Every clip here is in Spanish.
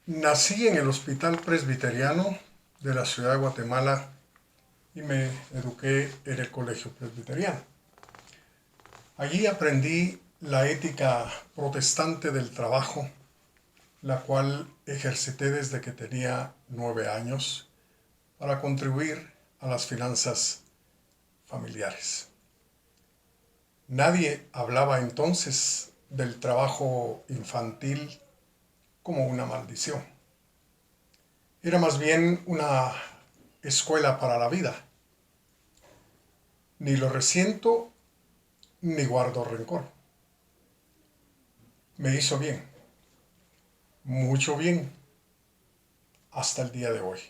Nací en el Hospital Presbiteriano de la ciudad de Guatemala y me eduqué en el Colegio Presbiteriano. Allí aprendí la ética protestante del trabajo, la cual ejercité desde que tenía 9 años para contribuir a las finanzas familiares. Nadie hablaba entonces del trabajo infantil como una maldición. Era más bien una escuela para la vida. Ni lo resiento ni guardo rencor. Me hizo bien, mucho bien, hasta el día de hoy.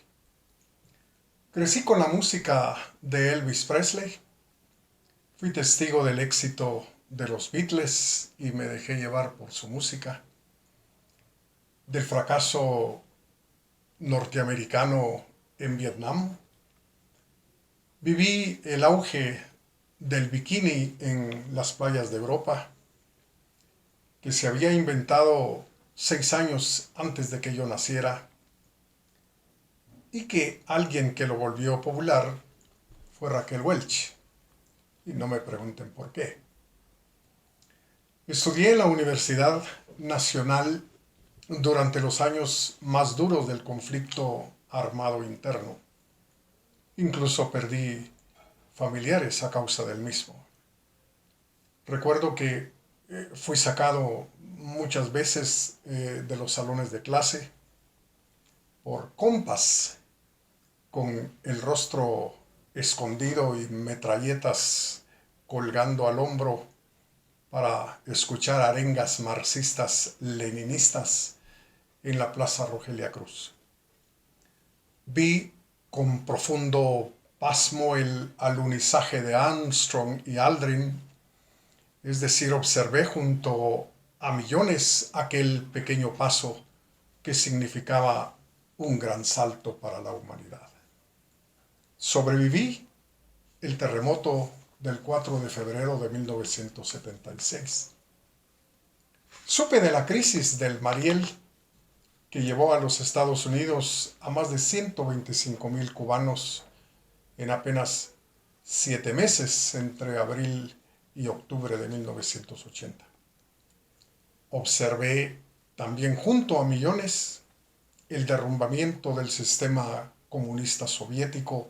Crecí con la música de Elvis Presley, fui testigo del éxito de los Beatles y me dejé llevar por su música, del fracaso norteamericano en Vietnam. Viví el auge del bikini en las playas de Europa, que se había inventado 6 años antes de que yo naciera, y que alguien que lo volvió popular fue Raquel Welch, y no me pregunten por qué. Estudié en la Universidad Nacional durante los años más duros del conflicto armado interno. Incluso perdí familiares a causa del mismo. Recuerdo que fui sacado muchas veces de los salones de clase por compas con el rostro escondido y metralletas colgando al hombro para escuchar arengas marxistas-leninistas en la Plaza Rogelia Cruz. Vi con profundo pasmo el alunizaje de Armstrong y Aldrin, es decir, observé junto a millones aquel pequeño paso que significaba un gran salto para la humanidad. Sobreviví el terremoto del 4 de febrero de 1976. Supe de la crisis del Mariel que llevó a los Estados Unidos a más de 125,000 cubanos en apenas 7 meses entre abril y octubre de 1980. Observé también junto a millones el derrumbamiento del sistema comunista soviético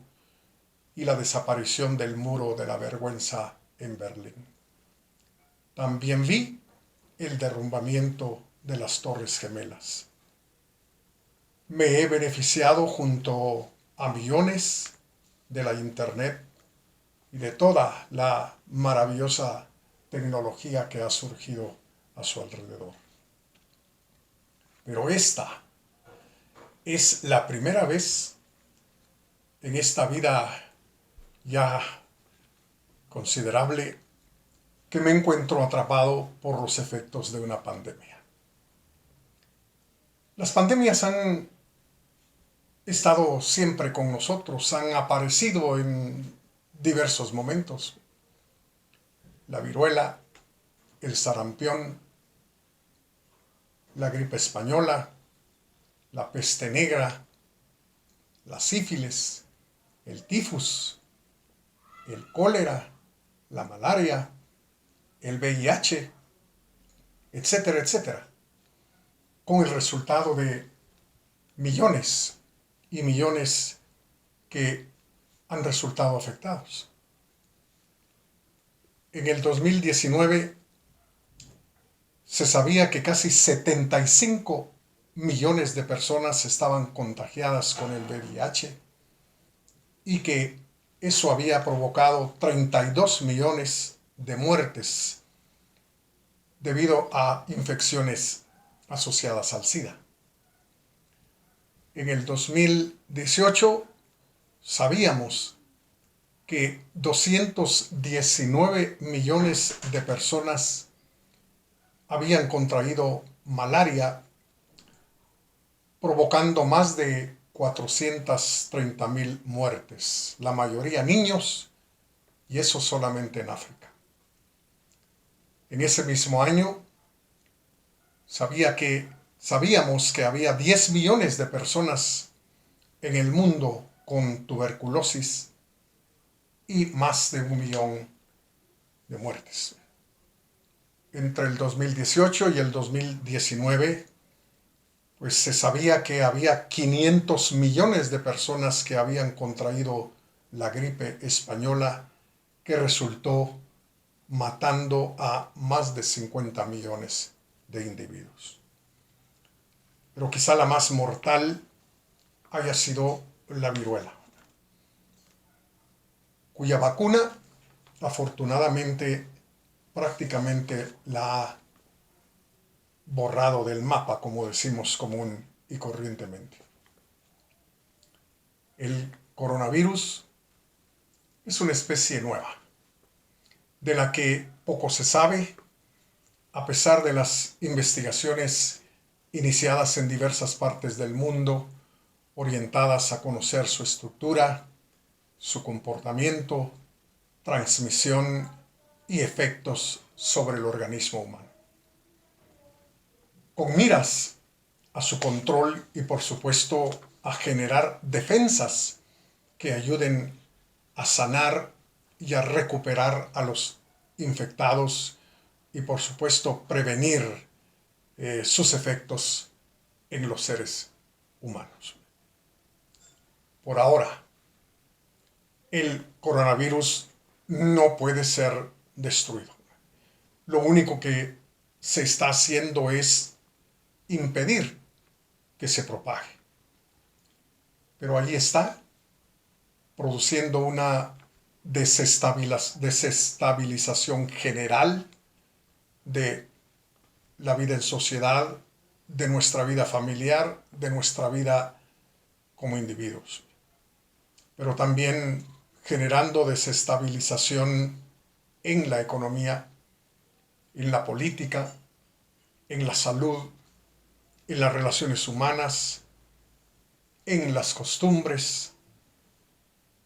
y la desaparición del muro de la vergüenza en Berlín. También vi el derrumbamiento de las Torres Gemelas. Me he beneficiado junto a millones de la Internet y de toda la maravillosa tecnología que ha surgido a su alrededor. Pero esta es la primera vez en esta vida ya considerable que me encuentro atrapado por los efectos de una pandemia. Las pandemias han estado siempre con nosotros, han aparecido en diversos momentos. La viruela, el sarampión, la gripe española, la peste negra, la sífilis, el tifus, el cólera, la malaria, el VIH, etcétera, etcétera, con el resultado de millones y millones que han resultado afectados. En el 2019 se sabía que casi 75 millones de personas estaban contagiadas con el VIH y que eso había provocado 32 millones de muertes debido a infecciones asociadas al SIDA. En el 2018 sabíamos que 219 millones de personas habían contraído malaria, provocando más de 430,000 muertes, la mayoría niños, y eso solamente en África. En ese mismo año sabía que Sabíamos que había 10 millones de personas en el mundo con tuberculosis y más de 1 millón de muertes. Entre el 2018 y el 2019, pues se sabía que había 500 millones de personas que habían contraído la gripe española, que resultó matando a más de 50 millones de individuos. Pero quizá la más mortal haya sido la viruela, cuya vacuna afortunadamente prácticamente la ha borrado del mapa, como decimos común y corrientemente. El coronavirus es una especie nueva, de la que poco se sabe, a pesar de las investigaciones iniciadas en diversas partes del mundo, orientadas a conocer su estructura, su comportamiento, transmisión y efectos sobre el organismo humano. Con miras a su control y, por supuesto, a generar defensas que ayuden a sanar y a recuperar a los infectados y, por supuesto, prevenir sus efectos en los seres humanos. Por ahora, el coronavirus no puede ser destruido. Lo único que se está haciendo es impedir que se propague. Pero allí está, produciendo una desestabilización general de la vida en sociedad, de nuestra vida familiar, de nuestra vida como individuos. Pero también generando desestabilización en la economía, en la política, en la salud, en las relaciones humanas, en las costumbres,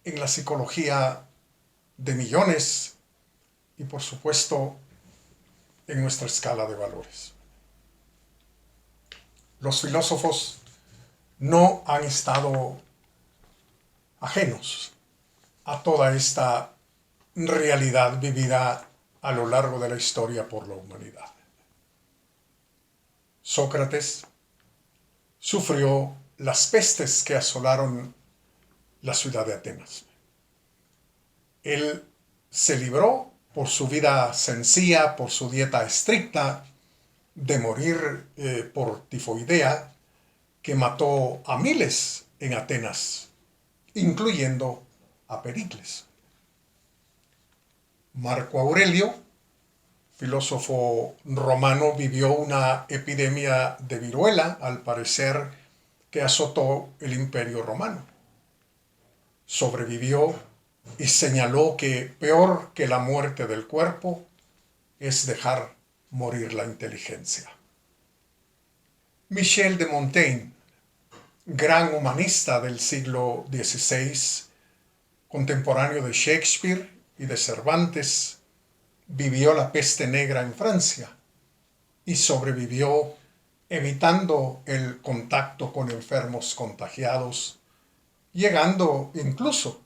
en la psicología de millones y, por supuesto, en nuestra escala de valores. Los filósofos no han estado ajenos a toda esta realidad vivida a lo largo de la historia por la humanidad. Sócrates sufrió las pestes que asolaron la ciudad de Atenas. Él se libró por su vida sencilla, por su dieta estricta, de morir por tifoidea, que mató a miles en Atenas, incluyendo a Pericles. Marco Aurelio, filósofo romano, vivió una epidemia de viruela, al parecer, que azotó el Imperio Romano. Sobrevivió y señaló que peor que la muerte del cuerpo es dejar morir la inteligencia. Michel de Montaigne, gran humanista del siglo XVI, contemporáneo de Shakespeare y de Cervantes, vivió la peste negra en Francia y sobrevivió evitando el contacto con enfermos contagiados, llegando incluso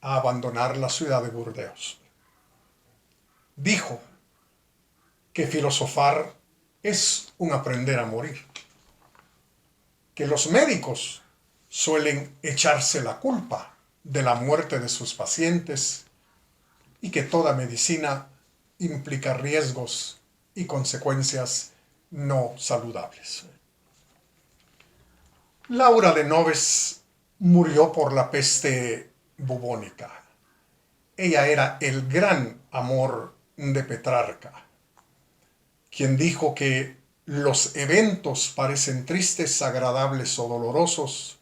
a abandonar la ciudad de Burdeos. Dijo que filosofar es un aprender a morir, que los médicos suelen echarse la culpa de la muerte de sus pacientes y que toda medicina implica riesgos y consecuencias no saludables. Laura de Noves murió por la peste bubónica. Ella era el gran amor de Petrarca, quien dijo que los eventos parecen tristes, agradables o dolorosos,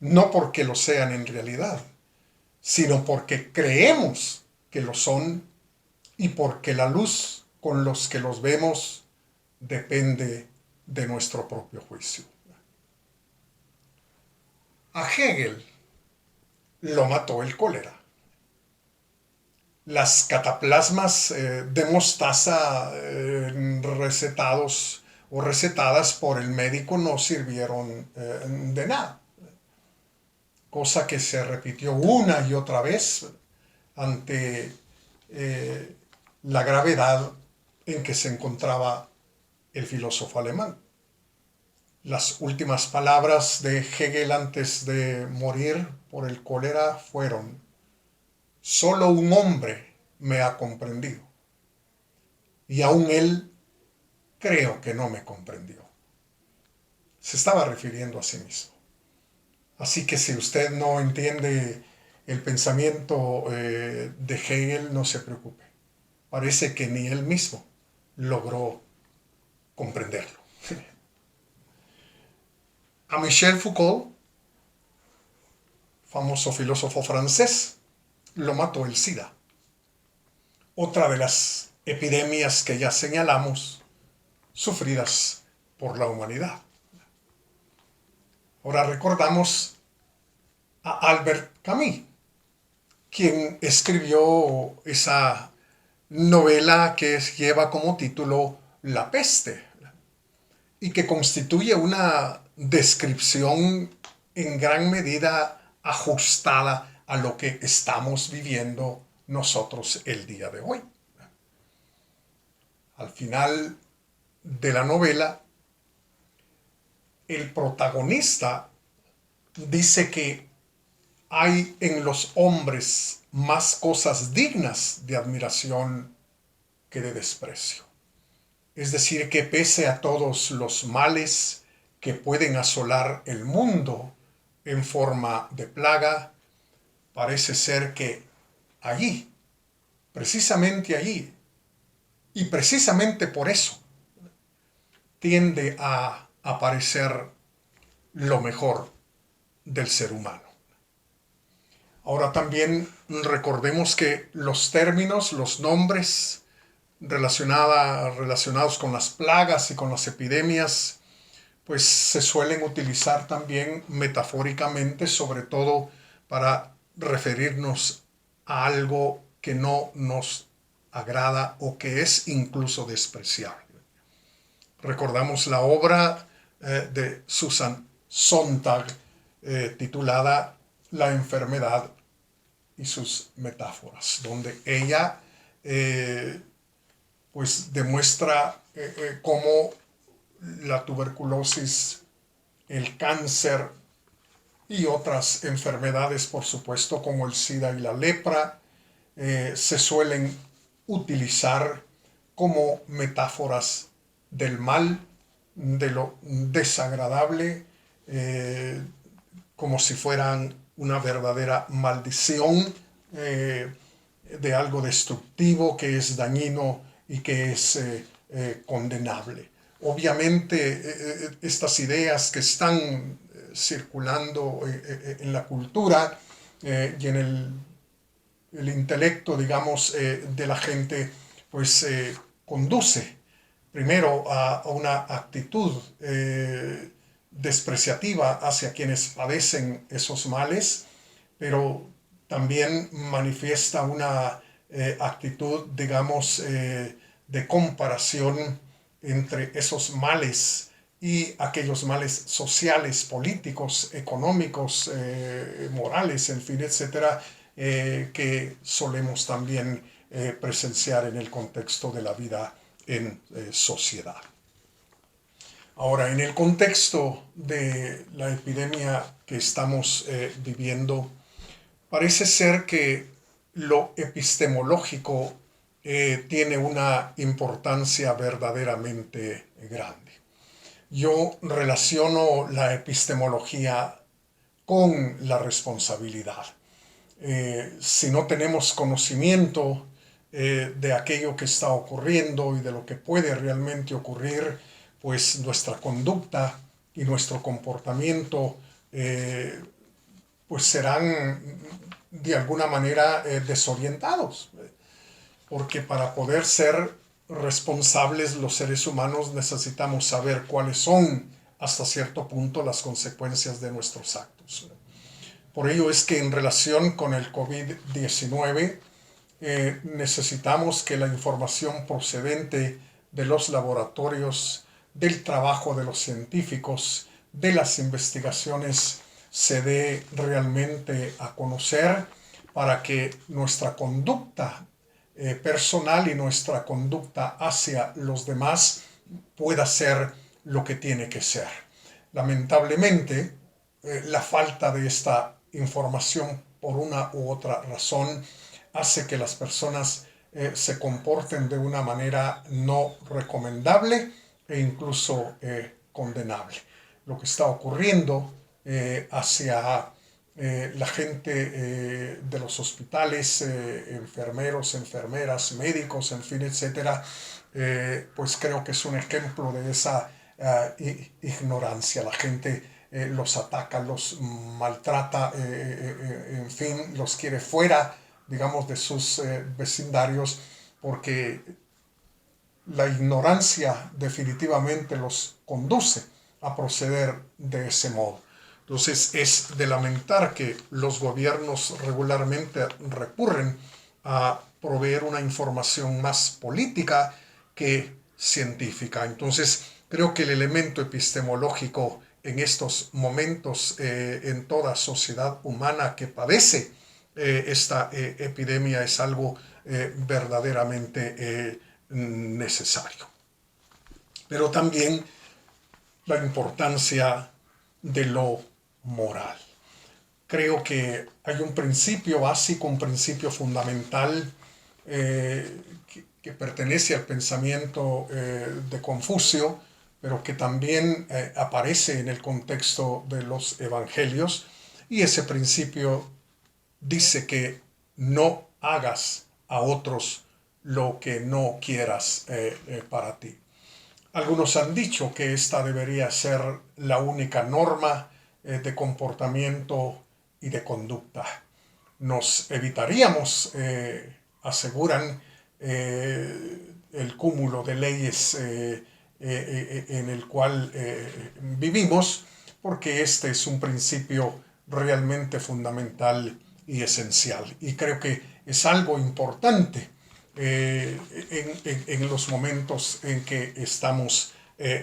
no porque lo sean en realidad, sino porque creemos que lo son y porque la luz con los que los vemos depende de nuestro propio juicio. A Hegel lo mató el cólera. Las cataplasmas de mostaza recetados o recetadas por el médico no sirvieron de nada. Cosa que se repitió una y otra vez ante la gravedad en que se encontraba el filósofo alemán. Las últimas palabras de Hegel antes de morir por el cólera fueron: solo un hombre me ha comprendido, y aún él creo que no me comprendió. Se estaba refiriendo a sí mismo. Así que si usted no entiende el pensamiento de Hegel, no se preocupe. Parece que ni él mismo logró comprenderlo. A Michel Foucault, famoso filósofo francés, lo mató el SIDA. Otra de las epidemias que ya señalamos, sufridas por la humanidad. Ahora recordamos a Albert Camus, quien escribió esa novela que lleva como título La peste y que constituye una descripción en gran medida ajustada a lo que estamos viviendo nosotros el día de hoy. Al final de la novela, el protagonista dice que hay en los hombres más cosas dignas de admiración que de desprecio. Es decir, que pese a todos los males que pueden asolar el mundo en forma de plaga, parece ser que allí, precisamente allí, y precisamente por eso, tiende a aparecer lo mejor del ser humano. Ahora también recordemos que los términos, los nombres relacionados con las plagas y con las epidemias, pues se suelen utilizar también metafóricamente, sobre todo para referirnos a algo que no nos agrada o que es incluso despreciable. Recordamos la obra de Susan Sontag titulada La enfermedad y sus metáforas, donde ella pues demuestra cómo la tuberculosis, el cáncer y otras enfermedades, por supuesto, como el SIDA y la lepra, se suelen utilizar como metáforas del mal, de lo desagradable, como si fueran una verdadera maldición de algo destructivo que es dañino y que es condenable. Obviamente estas ideas que están circulando en la cultura y en el intelecto, digamos, de la gente, pues conduce primero a una actitud despreciativa hacia quienes padecen esos males, pero también manifiesta una actitud, digamos, de comparación entre esos males y aquellos males sociales, políticos, económicos, morales, en fin, etcétera, que solemos también presenciar en el contexto de la vida en sociedad. Ahora, en el contexto de la epidemia que estamos viviendo, parece ser que lo epistemológico tiene una importancia verdaderamente grande. Yo relaciono la epistemología con la responsabilidad. Si no tenemos conocimiento de aquello que está ocurriendo y de lo que puede realmente ocurrir, pues nuestra conducta y nuestro comportamiento pues serán de alguna manera desorientados, porque para poder ser responsables los seres humanos necesitamos saber cuáles son hasta cierto punto las consecuencias de nuestros actos. Por ello es que en relación con el COVID-19 necesitamos que la información procedente de los laboratorios del trabajo de los científicos, de las investigaciones, se dé realmente a conocer para que nuestra conducta personal y nuestra conducta hacia los demás pueda ser lo que tiene que ser. Lamentablemente, la falta de esta información por una u otra razón hace que las personas se comporten de una manera no recomendable e incluso condenable. Lo que está ocurriendo hacia la gente de los hospitales, enfermeros, enfermeras, médicos, en fin, etcétera, pues creo que es un ejemplo de esa ignorancia. La gente los ataca, los maltrata, en fin, los quiere fuera, digamos, de sus vecindarios, porque la ignorancia definitivamente los conduce a proceder de ese modo. Entonces es de lamentar que los gobiernos regularmente recurren a proveer una información más política que científica. Entonces creo que el elemento epistemológico en estos momentos en toda sociedad humana que padece esta epidemia es algo verdaderamente necesario. Pero también la importancia de lo moral. Creo que hay un principio básico, un principio fundamental que pertenece al pensamiento de Confucio, pero que también aparece en el contexto de los evangelios, y ese principio dice que no hagas a otros lo que no quieras para ti. Algunos han dicho que esta debería ser la única norma de comportamiento y de conducta. Nos evitaríamos, aseguran, el cúmulo de leyes en el cual vivimos, porque este es un principio realmente fundamental y esencial. Y creo que es algo importante en los momentos en que estamos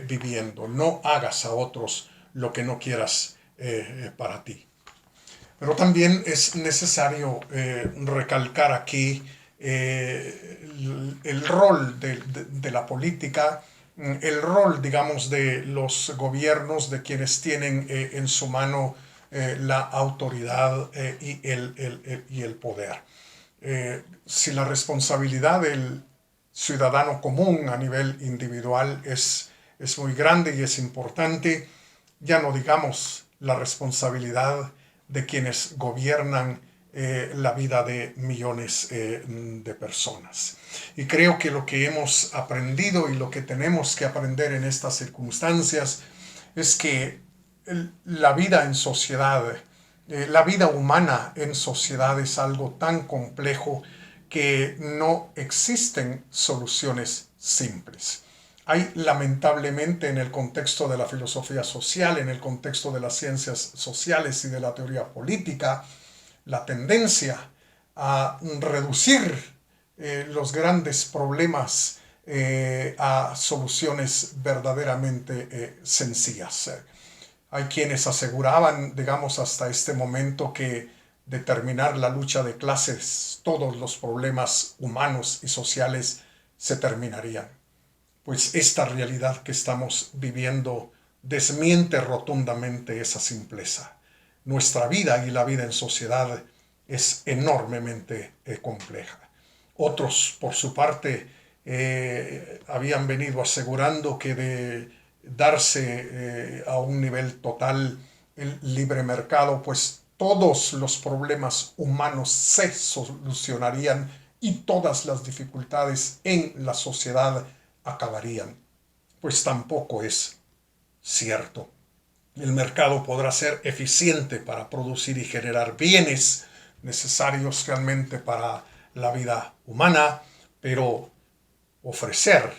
viviendo. No hagas a otros lo que no quieras para ti. Pero también es necesario recalcar aquí el rol de la política, el rol, digamos, de los gobiernos, de quienes tienen en su mano la autoridad y el poder. Si la responsabilidad del ciudadano común a nivel individual es muy grande y es importante, ya no digamos la responsabilidad de quienes gobiernan la vida de millones de personas. Y creo que lo que hemos aprendido y lo que tenemos que aprender en estas circunstancias es que la vida en sociedad, la vida humana en sociedad es algo tan complejo que no existen soluciones simples. Hay lamentablemente en el contexto de la filosofía social, en el contexto de las ciencias sociales y de la teoría política, la tendencia a reducir los grandes problemas a soluciones verdaderamente sencillas. Hay quienes aseguraban, digamos, hasta este momento que de terminar la lucha de clases, todos los problemas humanos y sociales se terminarían. Pues esta realidad que estamos viviendo desmiente rotundamente esa simpleza. Nuestra vida y la vida en sociedad es enormemente compleja. Otros, por su parte, habían venido asegurando que de darse a un nivel total el libre mercado, pues todos los problemas humanos se solucionarían y todas las dificultades en la sociedad acabarían. Pues tampoco es cierto. El mercado podrá ser eficiente para producir y generar bienes necesarios realmente para la vida humana, pero ofrecerlo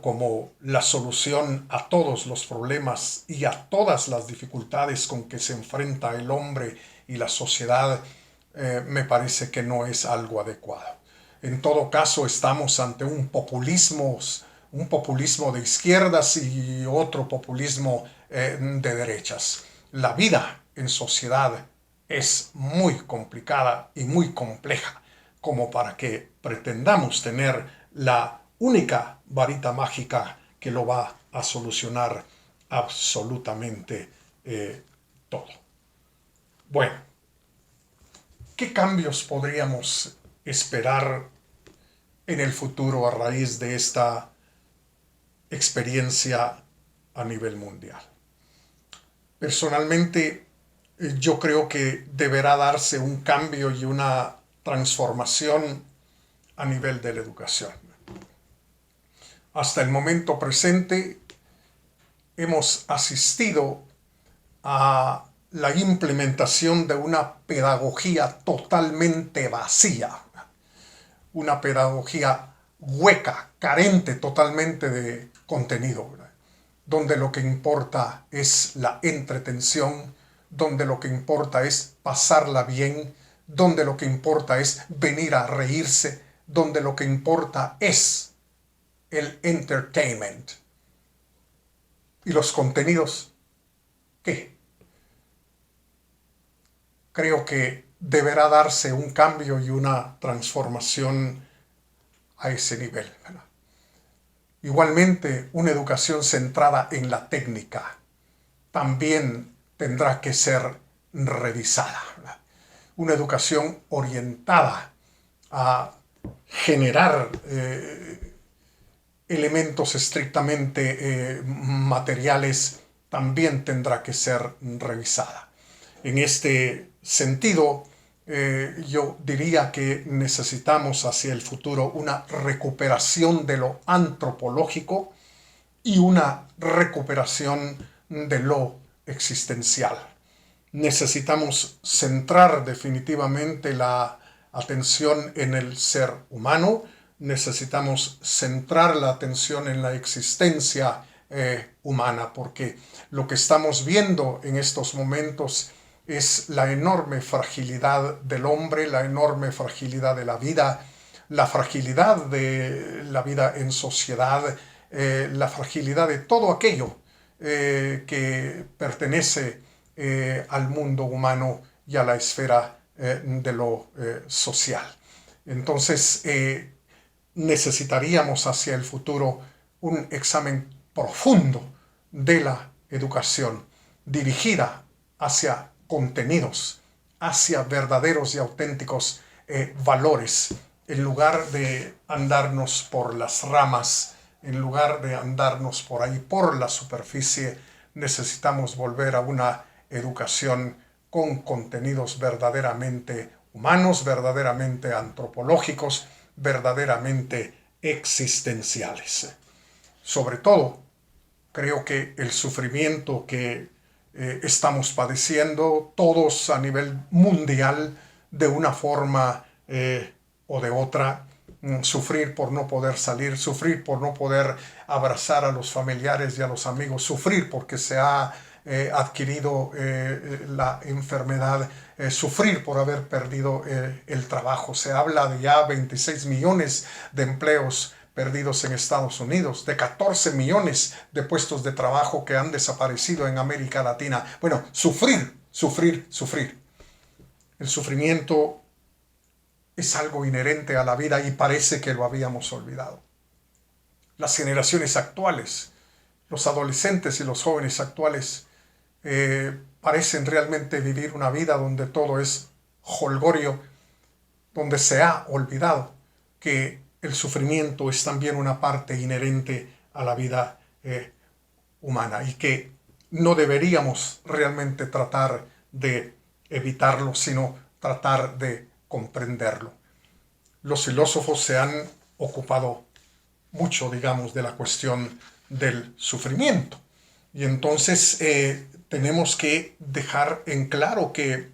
como la solución a todos los problemas y a todas las dificultades con que se enfrenta el hombre y la sociedad, me parece que no es algo adecuado. En todo caso, estamos ante un populismo un populismo de izquierdas y otro populismo de derechas. La vida en sociedad es muy complicada y muy compleja como para que pretendamos tener la única varita mágica que lo va a solucionar absolutamente todo. Bueno, ¿qué cambios podríamos esperar en el futuro a raíz de esta experiencia a nivel mundial? Personalmente, yo creo que deberá darse un cambio y una transformación a nivel de la educación. Hasta el momento presente hemos asistido a la implementación de una pedagogía totalmente vacía, una pedagogía hueca, carente totalmente de contenido, ¿verdad? Donde lo que importa es la entretención, donde lo que importa es pasarla bien, donde lo que importa es venir a reírse, donde lo que importa es el entertainment. ¿Y los contenidos qué? Creo que deberá darse un cambio y una transformación a ese nivel, ¿verdad? Igualmente, una educación centrada en la técnica también tendrá que ser revisada, ¿verdad? Una educación orientada a generar elementos estrictamente materiales también tendrá que ser revisada. En este sentido, yo diría que necesitamos hacia el futuro una recuperación de lo antropológico y una recuperación de lo existencial. Necesitamos centrar definitivamente la atención en el ser humano, necesitamos centrar la atención en la existencia humana, porque lo que estamos viendo en estos momentos es la enorme fragilidad del hombre, la enorme fragilidad de la vida, la fragilidad de la vida en sociedad, la fragilidad de todo aquello que pertenece al mundo humano y a la esfera de lo social. Entonces, necesitaríamos hacia el futuro un examen profundo de la educación dirigida hacia contenidos, hacia verdaderos y auténticos valores, en lugar de andarnos por las ramas, en lugar de andarnos por ahí por la superficie. Necesitamos volver a una educación con contenidos verdaderamente humanos, verdaderamente antropológicos, verdaderamente existenciales. Sobre todo, creo que el sufrimiento que estamos padeciendo todos a nivel mundial de una forma o de otra, sufrir por no poder salir, sufrir por no poder abrazar a los familiares y a los amigos, sufrir porque se ha adquirido la enfermedad, sufrir por haber perdido el trabajo. Se habla de ya 26 millones de empleos perdidos en Estados Unidos, de 14 millones de puestos de trabajo que han desaparecido en América Latina. Bueno, sufrir, sufrir, sufrir. El sufrimiento es algo inherente a la vida y parece que lo habíamos olvidado. Las generaciones actuales, los adolescentes y los jóvenes actuales parecen realmente vivir una vida donde todo es jolgorio, donde se ha olvidado que el sufrimiento es también una parte inherente a la vida humana y que no deberíamos realmente tratar de evitarlo, sino tratar de comprenderlo. Los filósofos se han ocupado mucho, digamos, de la cuestión del sufrimiento. Y entonces tenemos que dejar en claro que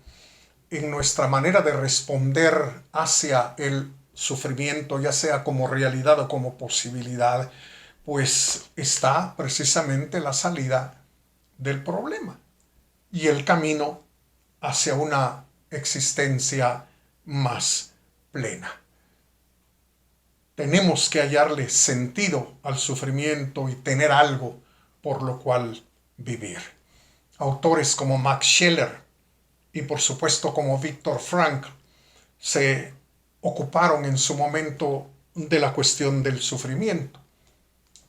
en nuestra manera de responder hacia el sufrimiento, ya sea como realidad o como posibilidad, pues está precisamente la salida del problema y el camino hacia una existencia más plena. tenemos que hallarle sentido al sufrimiento y tener algo por lo cual vivir. Autores como Max Scheler y por supuesto como Viktor Frankl se ocuparon en su momento de la cuestión del sufrimiento.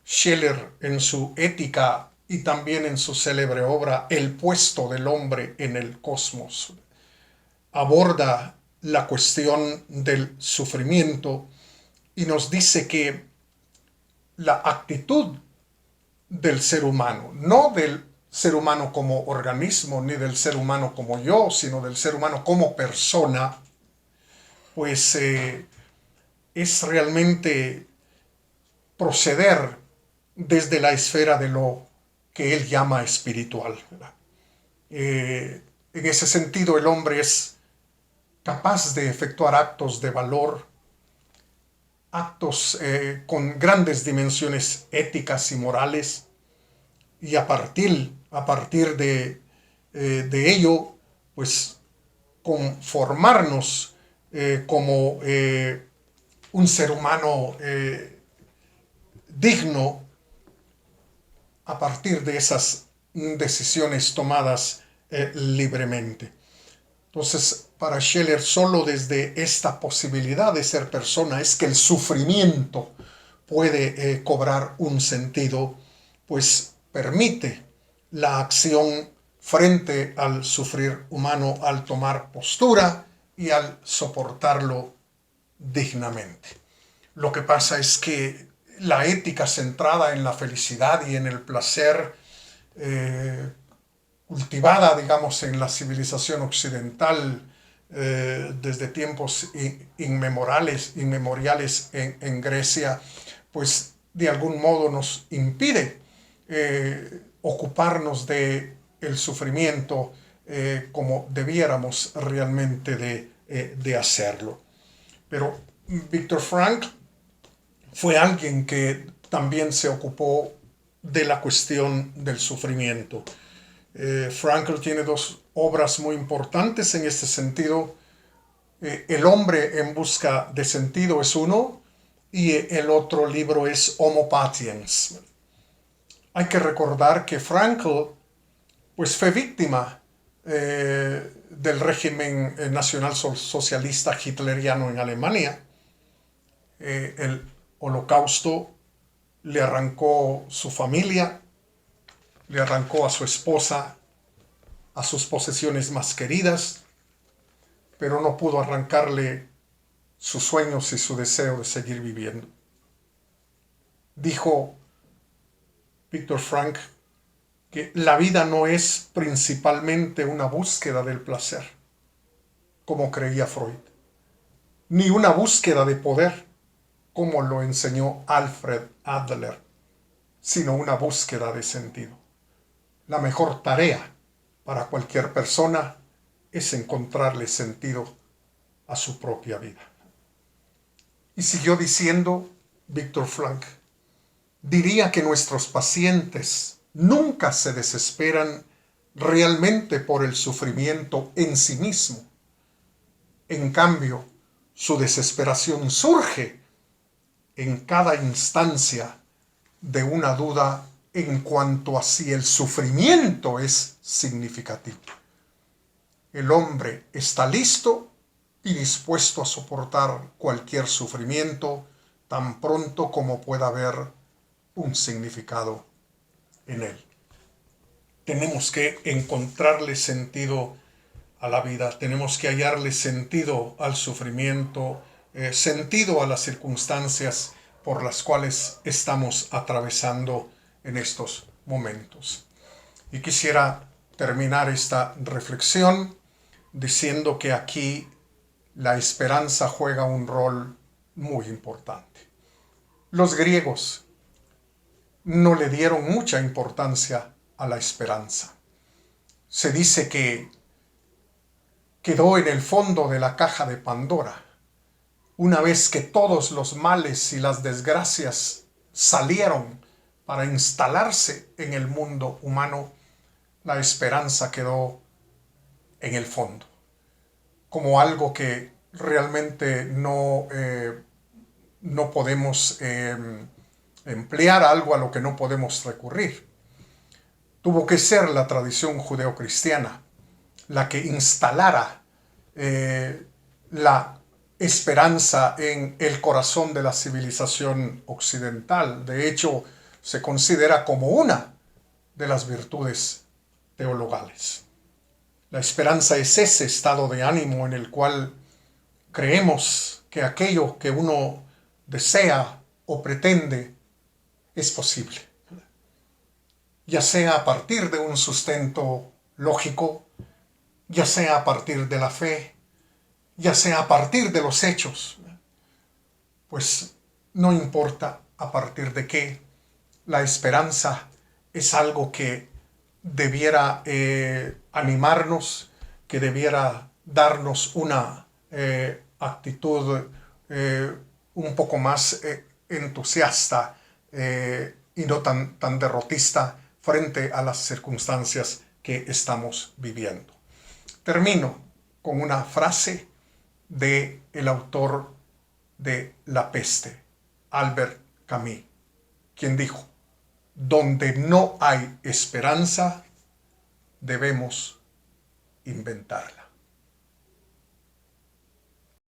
Scheler en su Ética y también en su célebre obra El puesto del hombre en el cosmos aborda la cuestión del sufrimiento y nos dice que la actitud del ser humano, no del ser humano como organismo, ni del ser humano como yo, sino del ser humano como persona, pues es realmente proceder desde la esfera de lo que él llama espiritual. En ese sentido, el hombre es capaz de efectuar actos de valor, actos con grandes dimensiones éticas y morales, y a partir de ello, pues conformarnos como un ser humano digno a partir de esas decisiones tomadas libremente. Entonces, para Scheler, solo desde esta posibilidad de ser persona es que el sufrimiento puede cobrar un sentido, pues permite la acción frente al sufrir humano al tomar postura y al soportarlo dignamente. Lo que pasa es que la ética centrada en la felicidad y en el placer, cultivada, digamos, en la civilización occidental desde tiempos inmemoriales en Grecia, pues de algún modo nos impide ocuparnos de el sufrimiento como debiéramos realmente de hacerlo. Pero Viktor Frankl fue alguien que también se ocupó de la cuestión del sufrimiento. Frankl tiene dos obras muy importantes en este sentido. El hombre en busca de sentido es uno y el otro libro es Homo Patiens. Hay que recordar que Frankl pues, fue víctima del régimen nacional socialista hitleriano en Alemania. El Holocausto le arrancó su familia, le arrancó a su esposa, a sus posesiones más queridas, pero no pudo arrancarle sus sueños y su deseo de seguir viviendo. Dijo Viktor Frankl que la vida no es principalmente una búsqueda del placer, como creía Freud, ni una búsqueda de poder, como lo enseñó Alfred Adler, sino una búsqueda de sentido. La mejor tarea para cualquier persona es encontrarle sentido a su propia vida. Y siguió diciendo Viktor Frankl, diría que nuestros pacientes nunca se desesperan realmente por el sufrimiento en sí mismo. En cambio, su desesperación surge en cada instancia de una duda en cuanto a si el sufrimiento es significativo. El hombre está listo y dispuesto a soportar cualquier sufrimiento tan pronto como pueda haber un significado en él. Tenemos que encontrarle sentido a la vida, tenemos que hallarle sentido al sufrimiento, sentido a las circunstancias por las cuales estamos atravesando en estos momentos. Y quisiera terminar esta reflexión diciendo que aquí la esperanza juega un rol muy importante. Los griegos no le dieron mucha importancia a la esperanza. Se dice que quedó en el fondo de la caja de Pandora. Una vez que todos los males y las desgracias salieron para instalarse en el mundo humano, la esperanza quedó en el fondo, como algo que realmente no podemos emplear, algo a lo que no podemos recurrir. Tuvo que ser la tradición judeocristiana la que instalara la esperanza en el corazón de la civilización occidental. De hecho, se considera como una de las virtudes teologales. La esperanza es ese estado de ánimo en el cual creemos que aquello que uno desea o pretende es posible, ya sea a partir de un sustento lógico, ya sea a partir de la fe, ya sea a partir de los hechos. Pues no importa a partir de qué, la esperanza es algo que debiera animarnos, que debiera darnos una actitud un poco más entusiasta y no tan derrotista frente a las circunstancias que estamos viviendo. Termino con una frase del autor de La peste, Albert Camus, quien dijo: donde no hay esperanza, debemos inventarla.